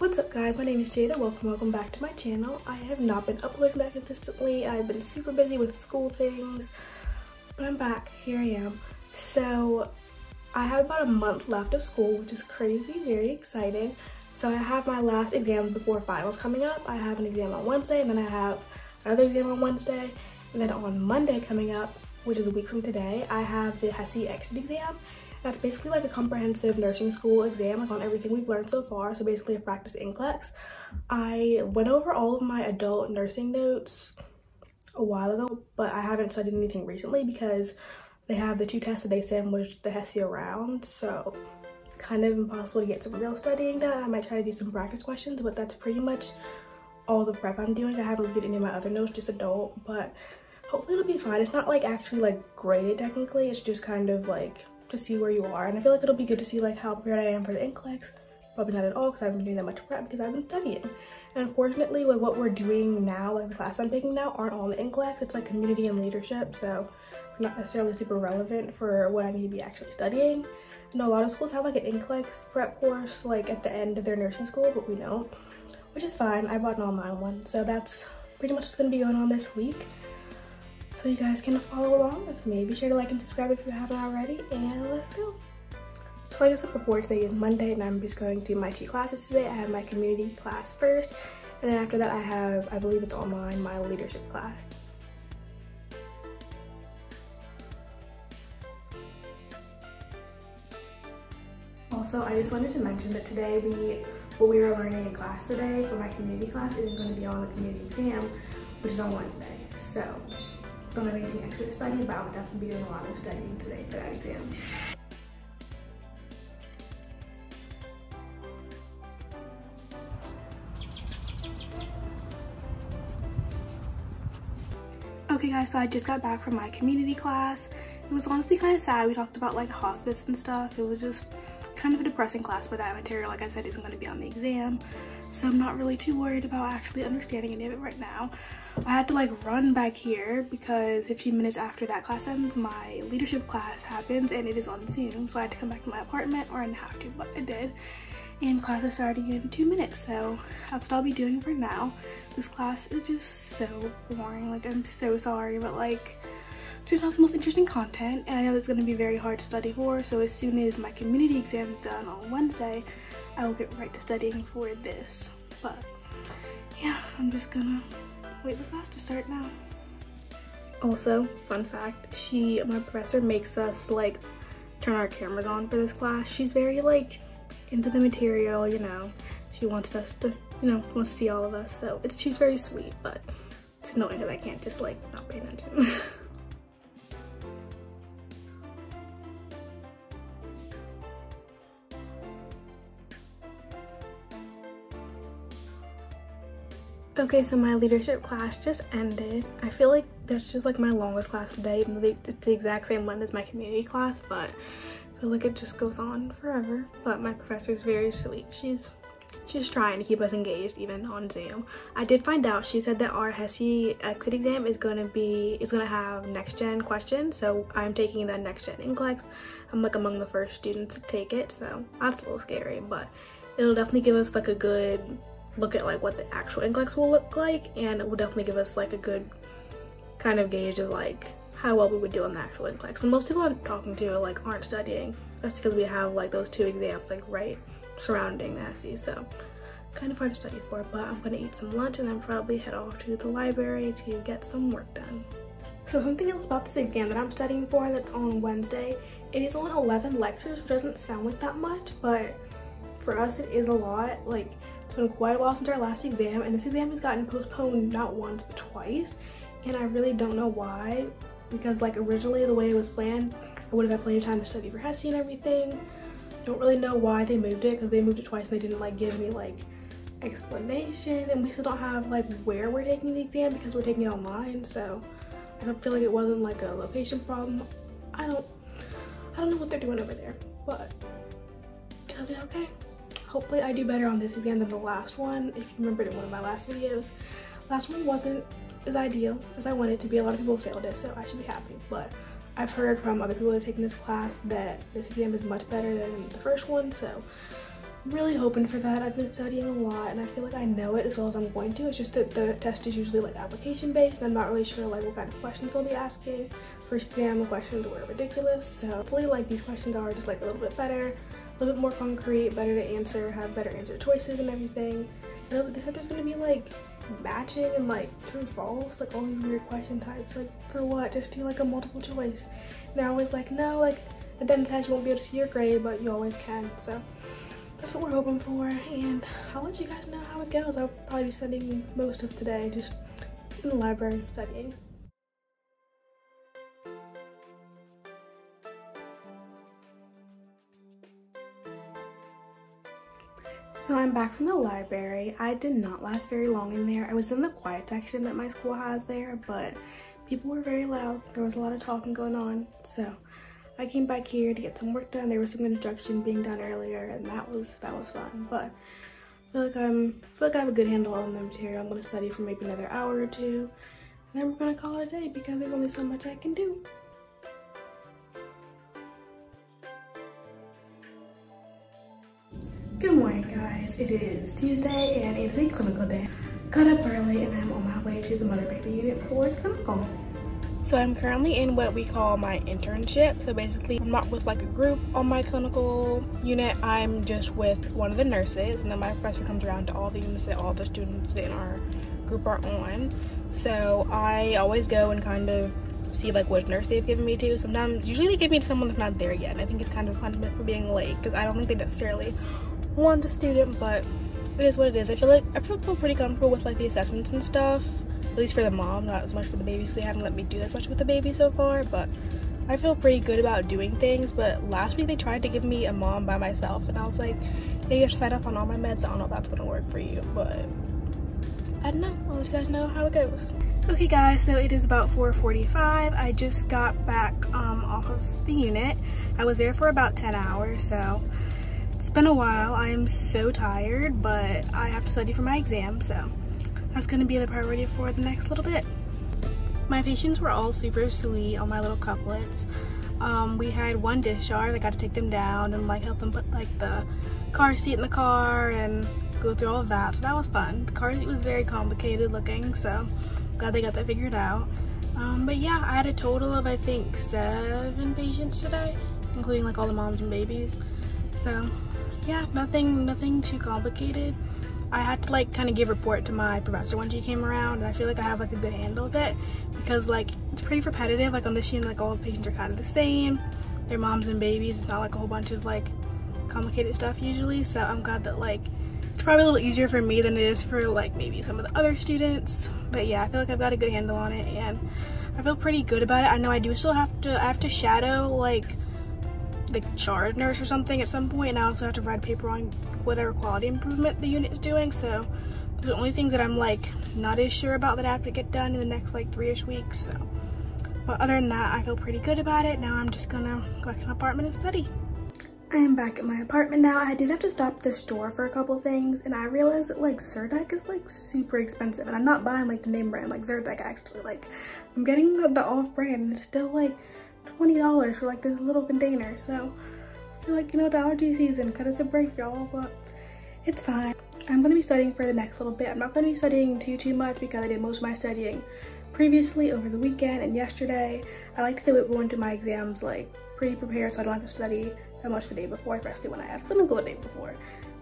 What's up guys, my name is Jada. Welcome back to my channel. I have not been uploading that consistently. I've been super busy with school things, but I'm back. Here I am. So I have about a month left of school, which is crazy, very exciting. So I have my last exam before finals coming up. I have an exam on Wednesday, and then I have another exam on Wednesday, and then on Monday coming up, which is a week from today, I have the Hesi exit exam. That's basically like a comprehensive nursing school exam, like on everything we've learned so far. So basically a practice NCLEX. I went over all of my adult nursing notes a while ago, but I haven't studied anything recently because they have the two tests that they send with the Hesi around. So it's kind of impossible to get some real studying done. I might try to do some practice questions, but that's pretty much all the prep I'm doing. I haven't read any of my other notes, just adult, but hopefully it'll be fine. It's not like actually like graded technically. It's just kind of like to see where you are, and I feel like it'll be good to see like how prepared I am for the NCLEX. Probably not at all because I haven't been doing that much prep because I've been studying. And unfortunately with what we're doing now, like the class I'm taking now aren't all the NCLEX. It's like community and leadership, so it's not necessarily super relevant for what I need to be actually studying. I know a lot of schools have like an NCLEX prep course like at the end of their nursing school, but we don't, which is fine. I bought an online one, so that's pretty much what's going to be going on this week. So you guys can follow along with me. Be sure to like and subscribe if you haven't already, and let's go. So like I said before, today is Monday and I'm just going to do my two classes today. I have my community class first, and then after that I have, I believe it's online, my leadership class. Also, I just wanted to mention that today what we are learning in class today for my community class isn't going to be on the community exam, which is on Wednesday. So don't have anything extra to study about. I'll definitely be doing a lot of studying today for that exam. Okay guys, so I just got back from my community class. It was honestly kind of sad. We talked about like hospice and stuff. It was just kind of a depressing class, but that material, like I said, isn't going to be on the exam. So I'm not really too worried about actually understanding any of it right now. I had to like run back here because 15 minutes after that class ends, my leadership class happens and it is on Zoom. So I had to come back to my apartment, or I didn't have to, but I did. And class is starting in 2 minutes, so that's what I'll be doing for now. This class is just so boring. Like, I'm so sorry, but like, just not the most interesting content, and I know it's going to be very hard to study for. So as soon as my community exam is done on Wednesday, I will get right to studying for this. But yeah, I'm just gonna wait for class to start now. Also, fun fact, my professor makes us like turn our cameras on for this class. She's very like into the material, you know. She wants us to, you know, wants to see all of us. So she's very sweet, but it's annoying that I can't just like not pay attention. Okay, so my leadership class just ended. I feel like that's just like my longest class today, even though it's the exact same length as my community class, but I feel like it just goes on forever. But my professor is very sweet. She's trying to keep us engaged even on Zoom. I did find out, she said that our Hesi exit exam is gonna have next gen questions, so I'm taking the next gen NCLEX. I'm like among the first students to take it, so that's a little scary, but it'll definitely give us like a good look at like what the actual NCLEX will look like, and it will definitely give us like a good kind of gauge of like how well we would do on the actual NCLEX. And most people I'm talking to like aren't studying. That's because we have like those two exams like right surrounding the Hesi, so kind of hard to study for. But I'm gonna eat some lunch and then probably head off to the library to get some work done. So something else about this exam that I'm studying for that's on Wednesday, it is on 11 lectures, which doesn't sound like that much, but for us it is a lot. Like, it's been quite a while since our last exam, and this exam has gotten postponed not once but twice, and I really don't know why, because like originally the way it was planned, I would have had plenty of time to study for Hesi and everything. Don't really know why they moved it, because they moved it twice and they didn't like give me like explanation, and we still don't have like where we're taking the exam because we're taking it online. So I don't feel like it wasn't like a location problem. I don't know what they're doing over there, but it'll be okay. Hopefully I do better on this exam than the last one. If you remembered in one of my last videos, last one wasn't as ideal as I wanted it to be. A lot of people failed it, so I should be happy. But I've heard from other people that have taken this class that this exam is much better than the first one, so I'm really hoping for that. I've been studying a lot and I feel like I know it as well as I'm going to. It's just that the test is usually like application based and I'm not really sure like what kind of questions they'll be asking. First exam, the questions were ridiculous. So hopefully like these questions are just like a little bit better, a little bit more concrete, better to answer, have better answer choices and everything. You know, they said there's gonna be like matching and like true false, like all these weird question types. Like for what? Just do like a multiple choice. And I was like, no, like at the end of the test you won't be able to see your grade, but you always can. So that's what we're hoping for, and I'll let you guys know how it goes. I'll probably be studying most of today, just in the library studying. So I'm back from the library. I did not last very long in there. I was in the quiet section that my school has there, but people were very loud. There was a lot of talking going on, so I came back here to get some work done. There was some instruction being done earlier, and that was fun. But I feel like I have a good handle on the material. I'm gonna study for maybe another hour or two, and then we're gonna call it a day because there's only so much I can do. Good morning, guys. It is Tuesday, and it's a clinical day. Got up early, and I'm on my way to the mother baby unit for clinical. So I'm currently in what we call my internship. So basically I'm not with like a group on my clinical unit. I'm just with one of the nurses, and then my professor comes around to all the units that all the students in our group are on. So I always go and kind of see like which nurse they've given me to. Sometimes, usually they give me to someone that's not there yet, and I think it's kind of a punishment for being late because I don't think they necessarily want a student, but it is what it is. I feel pretty comfortable with like the assessments and stuff. At least for the mom, not as much for the baby, so they haven't let me do as much with the baby so far, but I feel pretty good about doing things. But last week they tried to give me a mom by myself, and I was like, yeah, you have to sign off on all my meds. I don't know if that's gonna work for you, but I don't know. I'll let you guys know how it goes. Okay guys, so it is about 4:45. I just got back off of the unit. I was there for about 10 hours, so it's been a while. I am so tired, but I have to study for my exam, so that's gonna be the priority for the next little bit. My patients were all super sweet on my little couplets. We had one discharge. I got to take them down and like help them put like the car seat in the car and go through all of that, so that was fun. The car seat was very complicated looking, so glad they got that figured out. But yeah, I had a total of I think 7 patients today, including like all the moms and babies. So yeah, nothing too complicated. I had to like kind of give report to my professor when she came around, and I feel like I have like a good handle of it because like it's pretty repetitive. Like on this unit, like all the patients are kind of the same. They're moms and babies. It's not like a whole bunch of like complicated stuff usually, so I'm glad that like it's probably a little easier for me than it is for like maybe some of the other students. But yeah, I feel like I've got a good handle on it, and I feel pretty good about it. I know I do still have to shadow like the charge nurse or something at some point, and I also have to write a paper on whatever quality improvement the unit is doing. So those are the only things that I'm like not as sure about that I have to get done in the next like 3-ish weeks. So, but other than that, I feel pretty good about it. Now I'm just gonna go back to my apartment and study. I am back at my apartment now. I did have to stop at the store for a couple things, and I realized that like Zyrtec is like super expensive, and I'm not buying like the name brand like Zyrtec actually. Like I'm getting the off-brand, and it's still like $20 for like this little container. So I feel like, you know, it's allergy season, cut us a break, y'all, but it's fine. I'm gonna be studying for the next little bit. I'm not gonna be studying too much because I did most of my studying previously over the weekend and yesterday. I like to go into my exams like pretty prepared, so I don't have to study that much the day before, especially when I have clinical the day before.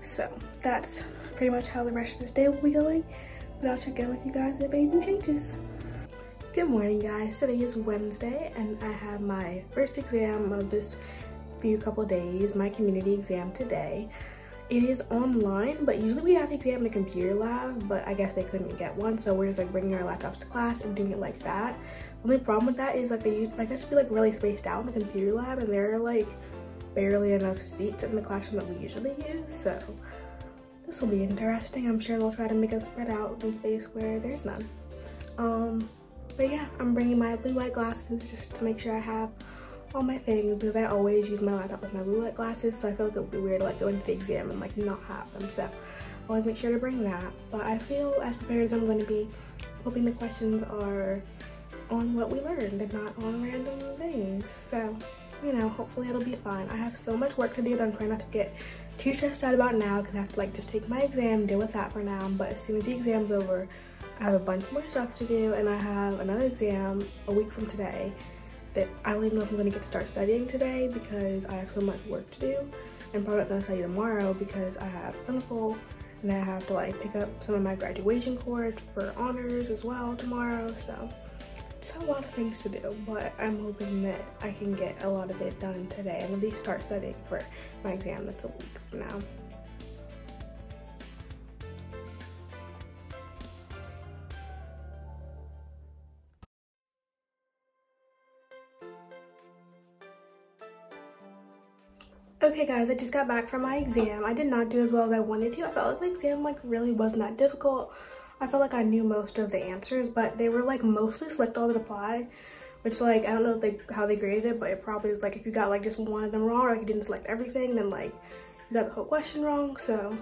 So that's pretty much how the rest of this day will be going, but I'll check in with you guys if anything changes. Good morning, guys. Today is Wednesday, and I have my first exam of this couple days, my community exam today. It is online, but usually we have the exam in the computer lab, but I guess they couldn't get one, so we're just like bringing our laptops to class and doing it like that. The only problem with that is like that should be like really spaced out in the computer lab, and there are like barely enough seats in the classroom that we usually use, so this will be interesting. I'm sure they'll try to make us spread out in space where there's none. But yeah, I'm bringing my blue light glasses just to make sure I have all my things, because I always use my laptop with my blue light glasses, so I feel like it would be weird to like go into the exam and like not have them, so I always make sure to bring that. But I feel as prepared as I'm going to be, hoping the questions are on what we learned and not on random things. So you know, hopefully it'll be fun. I have so much work to do that I'm trying not to get too stressed out about now because I have to like just take my exam, deal with that for now. But as soon as the exam's over, I have a bunch more stuff to do, and I have another exam a week from today that I don't even know if I'm gonna get to start studying today because I have so much work to do. I'm probably not gonna study tomorrow because I have clinical and I have to like pick up some of my graduation course for honors as well tomorrow. So it's a lot of things to do, but I'm hoping that I can get a lot of it done today and at least start studying for my exam that's a week from now. Okay guys, I just got back from my exam. I did not do as well as I wanted to. I felt like the exam like really wasn't that difficult. I felt like I knew most of the answers, but they were like mostly select all that apply, which like I don't know if how they graded it, but it probably was like if you got like just one of them wrong or like you didn't select everything, then like you got the whole question wrong. So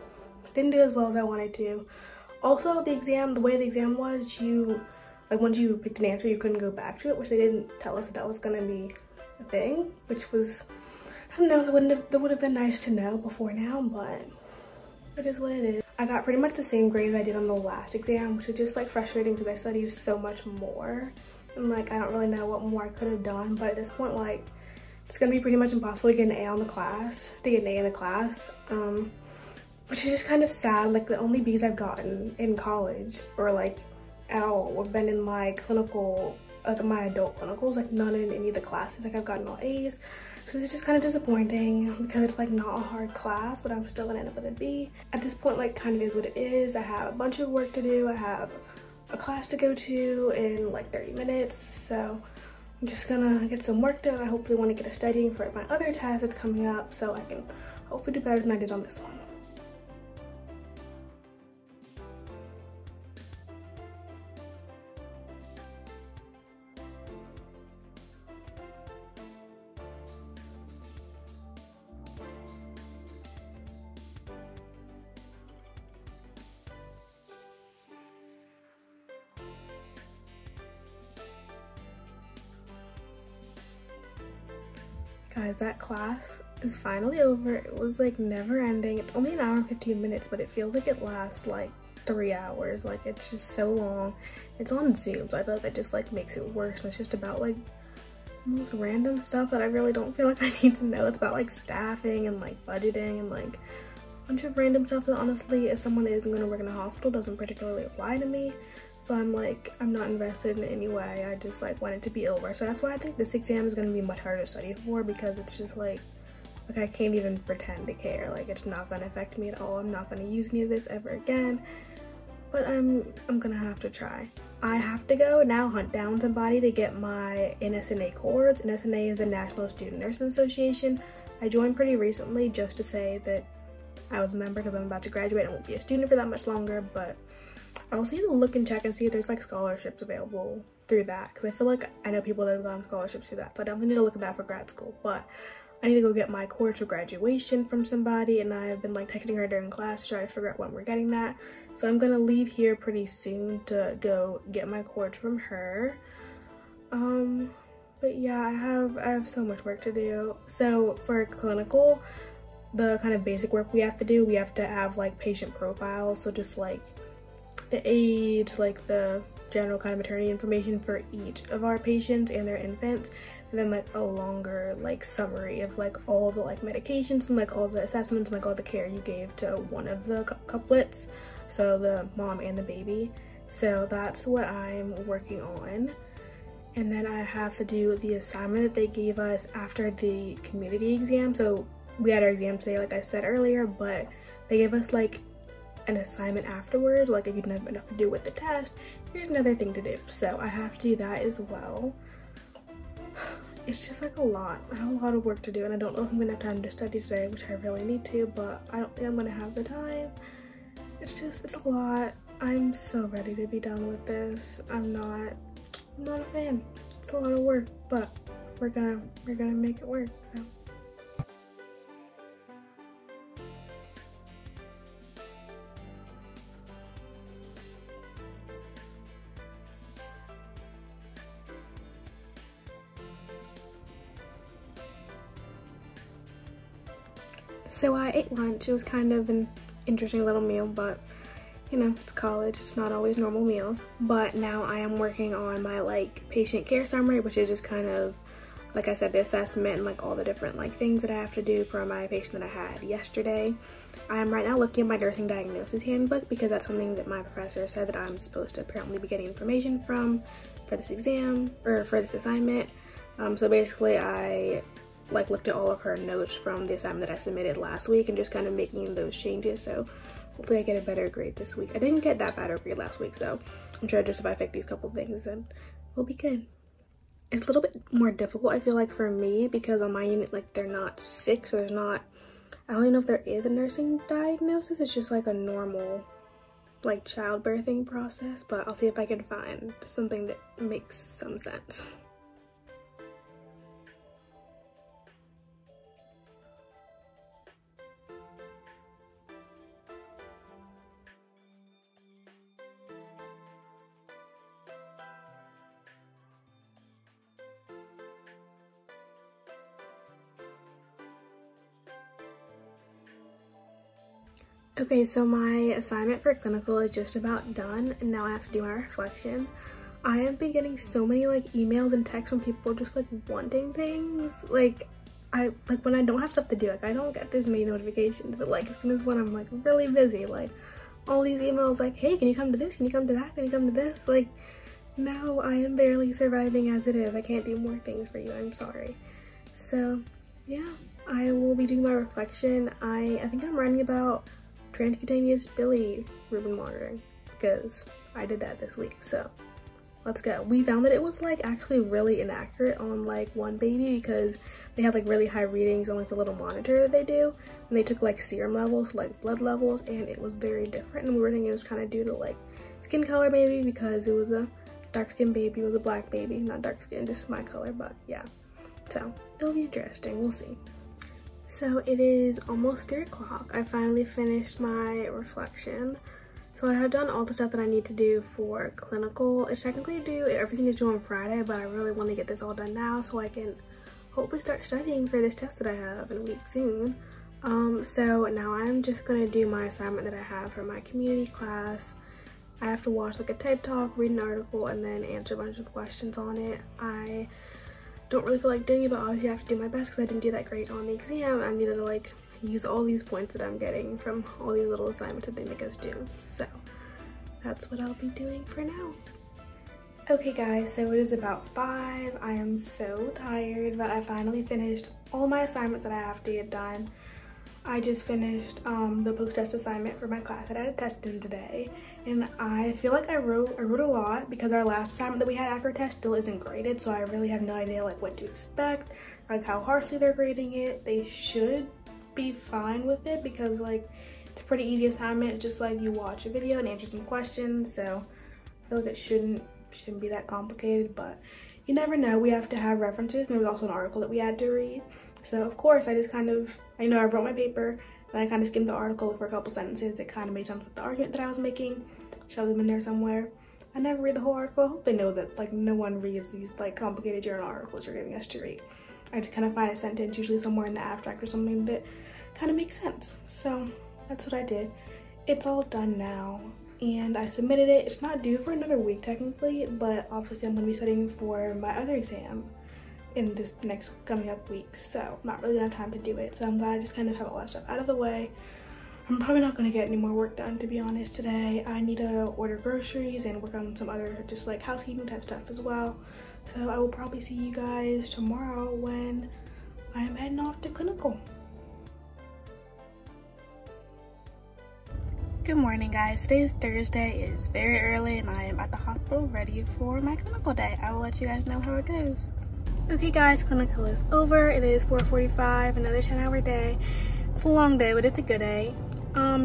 I didn't do as well as I wanted to. Also, the exam, the way the exam was, you like once you picked an answer, you couldn't go back to it, which they didn't tell us that was gonna be a thing, which was, I don't know, that would have been nice to know before now, but it is what it is. I got pretty much the same grades I did on the last exam, which is just like frustrating because I studied so much more. And like, I don't really know what more I could have done, but at this point, like, it's gonna be pretty much impossible to get an A in the class, which is just kind of sad. Like the only B's I've gotten in college or like at all have been in my clinical, like my adult clinicals, like none in any of the classes. Like I've gotten all A's. So it's just kind of disappointing because it's like not a hard class, but I'm still gonna end up with a B. At this point, like kind of is what it is. I have a bunch of work to do. I have a class to go to in like 30 minutes. So I'm just gonna get some work done. I hopefully want to get a studying for my other test that's coming up so I can hopefully do better than I did on this one. Guys, that class is finally over. It was like never ending. It's only an hour and 15 minutes, but it feels like it lasts like 3 hours. Like it's just so long. It's on Zoom, so I feel like that just like makes it worse. And it's just about like most random stuff that I really don't feel like I need to know. It's about like staffing and like budgeting and like a bunch of random stuff that honestly, as someone that isn't going to work in a hospital, doesn't particularly apply to me. So I'm like, I'm not invested in any way. I just like want it to be over. So that's why I think this exam is going to be much harder to study for, because it's just like I can't even pretend to care. Like it's not going to affect me at all. I'm not going to use any of this ever again. But I'm going to have to try. I have to go now hunt down somebody to get my NSNA cords. NSNA is the National Student Nurses Association. I joined pretty recently just to say that I was a member because I'm about to graduate and won't be a student for that much longer, but I also need to look and check and see if there's like scholarships available through that, because I feel like I know people that have gotten scholarships through that, so I definitely need to look at that for grad school. But I need to go get my cord for graduation from somebody, and I've been like texting her during class to try to figure out when we're getting that. So I'm gonna leave here pretty soon to go get my cord from her. But yeah, I have so much work to do. So for clinical, the kind of basic work we have to do, we have to have like patient profiles, so just like the age, like the general kind of maternity information for each of our patients and their infants, and then like a longer like summary of like all the like medications and like all the assessments and like all the care you gave to one of the couplets, so the mom and the baby. So that's what I'm working on. And then I have to do the assignment that they gave us after the community exam. So we had our exam today, like I said earlier, but they gave us like an assignment afterwards. Like if you didn't have enough to do with the test, here's another thing to do. So I have to do that as well. It's just like a lot. I have a lot of work to do, and I don't know if I'm gonna have time to study today, which I really need to, but I don't think I'm gonna have the time. It's a lot. I'm so ready to be done with this. I'm not a fan. It's a lot of work, but we're gonna make it work, so. So I ate lunch. It was kind of an interesting little meal, but you know, it's college, it's not always normal meals. But now I am working on my like patient care summary, which is just kind of, like I said, the assessment and like all the different like things that I have to do for my patient that I had yesterday. I am right now looking at my nursing diagnosis handbook because that's something that my professor said that I'm supposed to apparently be getting information from for this exam, or for this assignment. So basically I like looked at all of her notes from the assignment that I submitted last week and just kind of making those changes. So hopefully I get a better grade this week. I didn't get that bad of a grade last week, so I'm sure just if I fix these couple things then we'll be good. It's a little bit more difficult, I feel like, for me because on my unit, like, they're not sick, so there's not, I don't even know if there is a nursing diagnosis. It's just like a normal like childbirthing process, but I'll see if I can find something that makes some sense. Okay, so my assignment for clinical is just about done, and now I have to do my reflection. I have been getting so many like emails and texts from people just like wanting things. Like when I don't have stuff to do, like I don't get this many notifications, but like as soon as when I'm like really busy, like all these emails like, hey, can you come to this? Can you come to that? Can you come to this? Like now I am barely surviving as it is. I can't do more things for you, I'm sorry. So yeah, I will be doing my reflection. I think I'm writing about transcutaneous bilirubin monitoring because I did that this week, so let's go. We found that it was like actually really inaccurate on like one baby because they had like really high readings on like the little monitor that they do, and they took like serum levels, like blood levels, and it was very different, and we were thinking it was kind of due to like skin color maybe because it was a dark skinned baby, it was a black baby, not dark skin, just my color, but yeah, so it'll be interesting, we'll see. So it is almost 3 o'clock. I finally finished my reflection. So I have done all the stuff that I need to do for clinical. It's technically due, everything is due on Friday, but I really want to get this all done now so I can hopefully start studying for this test that I have in a week soon. So now I'm just gonna do my assignment that I have for my community class. I have to watch like a TED Talk, read an article, and then answer a bunch of questions on it. I don't really feel like doing it, but obviously I have to do my best because I didn't do that great on the exam. I needed to like use all these points that I'm getting from all these little assignments that they make us do. So that's what I'll be doing for now. Okay guys, so it is about 5. I am so tired, but I finally finished all my assignments that I have to get done. I just finished the post-test assignment for my class that I had a test in today, and I feel like I wrote a lot because our last assignment that we had after a test still isn't graded, so I really have no idea like what to expect, like how harshly they're grading it. They should be fine with it because like it's a pretty easy assignment, just like you watch a video and answer some questions, so I feel like it shouldn't be that complicated, but you never know. We have to have references, and there was also an article that we had to read. So of course I just kind of, I wrote my paper, and I kind of skimmed the article for a couple sentences that kind of made sense with the argument that I was making, shoved them in there somewhere. I never read the whole article. I hope they know that like no one reads these like complicated journal articles you're giving us to read. I just kind of find a sentence, usually somewhere in the abstract or something, that kind of makes sense. So that's what I did. It's all done now, and I submitted it. It's not due for another week technically, but obviously I'm going to be studying for my other exam in this next coming up week, so I'm not really gonna have time to do it. So I'm glad I just kind of have all that stuff out of the way. I'm probably not gonna get any more work done, to be honest, today. I need to order groceries and work on some other just like housekeeping type stuff as well. So I will probably see you guys tomorrow when I am heading off to clinical. Good morning guys, today is Thursday, it is very early, and I am at the hospital ready for my clinical day. I will let you guys know how it goes. Okay guys, clinical is over. It is 4:45, another 10-hour day. It's a long day, but it's a good day.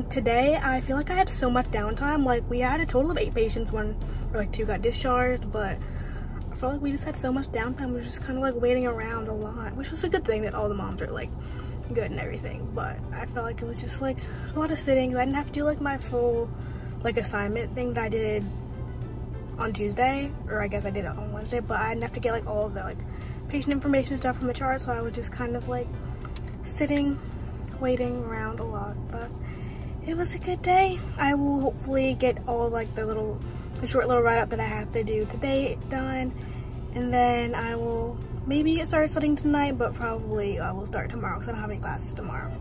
Today I feel like I had so much downtime. Like we had a total of 8 patients when like 2 got discharged, but I felt like we just had so much downtime. We were just kind of like waiting around a lot, which was a good thing that all the moms are like good and everything, but I felt like it was just like a lot of sitting. I didn't have to do like my full like assignment thing that I did on Tuesday, or I guess I did it on Wednesday, but I didn't have to get like all of the like patient information stuff from the chart, so I was just kind of like sitting, waiting around a lot, but it was a good day. I will hopefully get all like the short little write-up that I have to do today done, and then I will maybe start studying tonight, but probably I will start tomorrow because I don't have any classes tomorrow.